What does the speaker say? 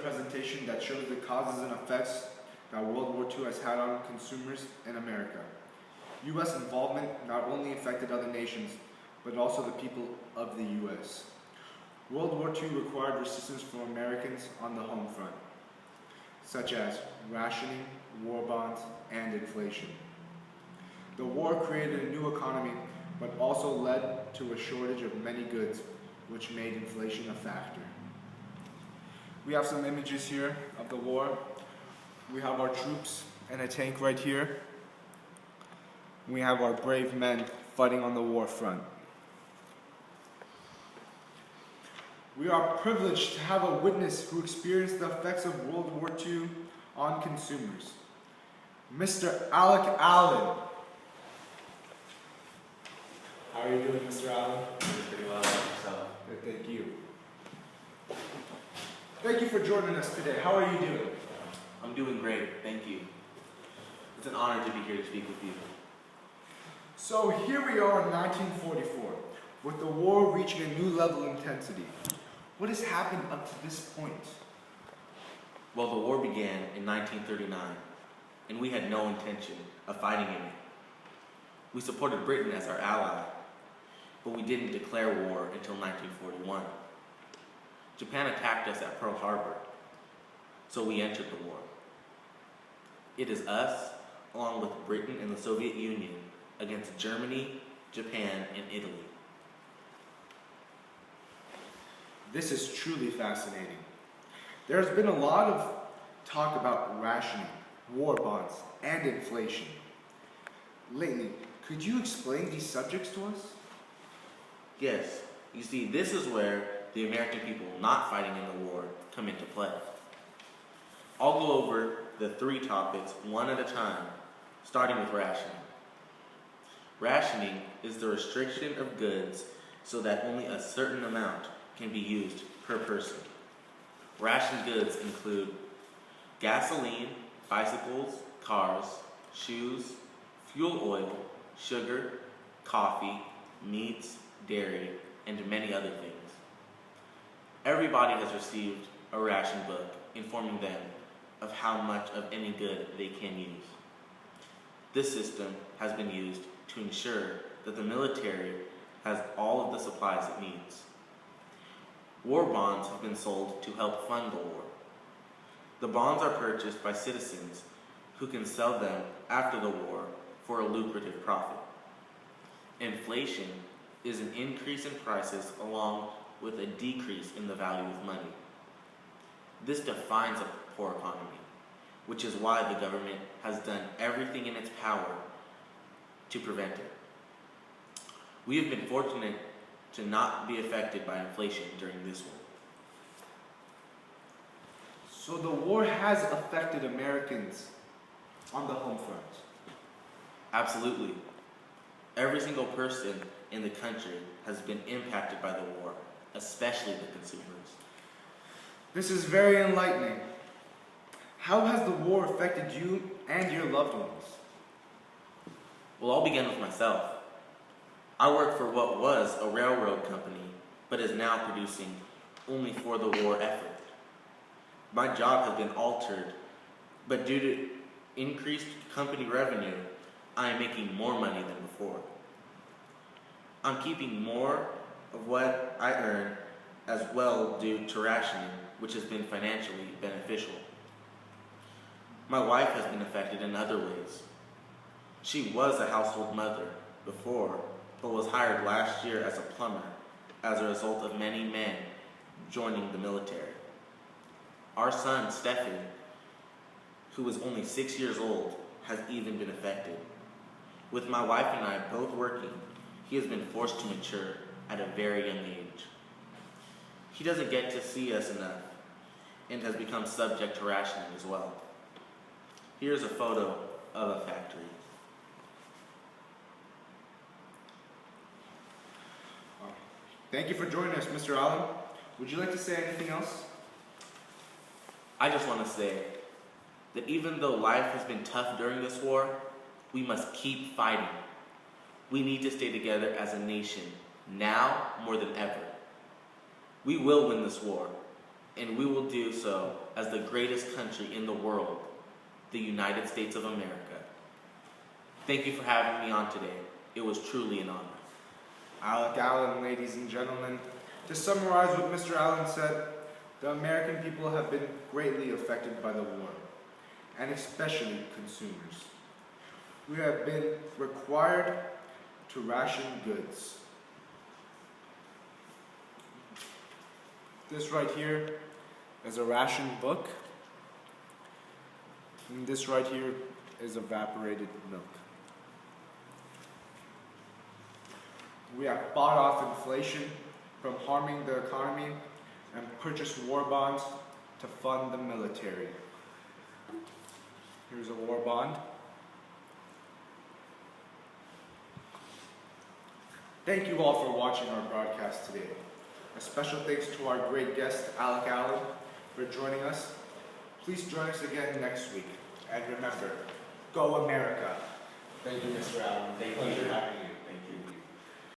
presentation that shows the causes and effects that World War II has had on consumers in America. U.S. involvement not only affected other nations, but also the people of the U.S. World War II required resistance from Americans on the home front, such as rationing, war bonds, and inflation. The war created a new economy, but also led to a shortage of many goods, which made inflation a factor. We have some images here of the war. We have our troops in a tank right here. We have our brave men fighting on the war front. We are privileged to have a witness who experienced the effects of World War II on consumers. Mr. Alec Allen. How are you doing, Mr. Allen? Pretty well, yourself. Good, thank you. Thank you for joining us today. How are you doing? I'm doing great, thank you. It's an honor to be here to speak with you. So here we are in 1944, with the war reaching a new level of intensity. What has happened up to this point? Well, the war began in 1939, and we had no intention of fighting in it. We supported Britain as our ally, but we didn't declare war until 1941. Japan attacked us at Pearl Harbor, so we entered the war. It is us, along with Britain and the Soviet Union, against Germany, Japan, and Italy. This is truly fascinating. There's been a lot of talk about rationing, war bonds, and inflation. Lately, could you explain these subjects to us? Yes, you see, this is where the American people not fighting in the war come into play. I'll go over the three topics one at a time, starting with rationing. Rationing is the restriction of goods so that only a certain amount can be used per person. Rationed goods include gasoline, bicycles, cars, shoes, fuel oil, sugar, coffee, meats, dairy, and many other things. Everybody has received a ration book informing them of how much of any good they can use. This system has been used to ensure that the military has all of the supplies it needs. War bonds have been sold to help fund the war. The bonds are purchased by citizens who can sell them after the war for a lucrative profit. Inflation is an increase in prices along with a decrease in the value of money. This defines a poor economy, which is why the government has done everything in its power to prevent it. We have been fortunate to not be affected by inflation during this one. So the war has affected Americans on the home front. Absolutely. Every single person in the country has been impacted by the war, especially the consumers. This is very enlightening. How has the war affected you and your loved ones? Well, I'll begin with myself. I work for what was a railroad company, but is now producing only for the war effort. My job has been altered, but due to increased company revenue, I am making more money than before. I'm keeping more of what I earn as well due to rationing, which has been financially beneficial. My wife has been affected in other ways. She was a household mother before, but was hired last year as a plumber as a result of many men joining the military. Our son, Stephen, who was only 6 years old, has even been affected. With my wife and I both working, he has been forced to mature at a very young age. He doesn't get to see us enough and has become subject to rationing as well. Here's a photo of a factory. Thank you for joining us, Mr. Allen. Would you like to say anything else? I just want to say that even though life has been tough during this war, we must keep fighting. We need to stay together as a nation, now more than ever. We will win this war. and we will do so as the greatest country in the world, the United States of America. Thank you for having me on today. It was truly an honor. Alec Allen, ladies and gentlemen. To summarize what Mr. Allen said, the American people have been greatly affected by the war, and especially consumers. We have been required to ration goods. This right here is a ration book, and this right here is evaporated milk. We have bought off inflation from harming the economy and purchased war bonds to fund the military. Here's a war bond. Thank you all for watching our broadcast today. A special thanks to our great guest, Alec Allen, for joining us. Please join us again next week. And remember, go America. Thank you, Mr. Allen. Thank you. Pleasure having you.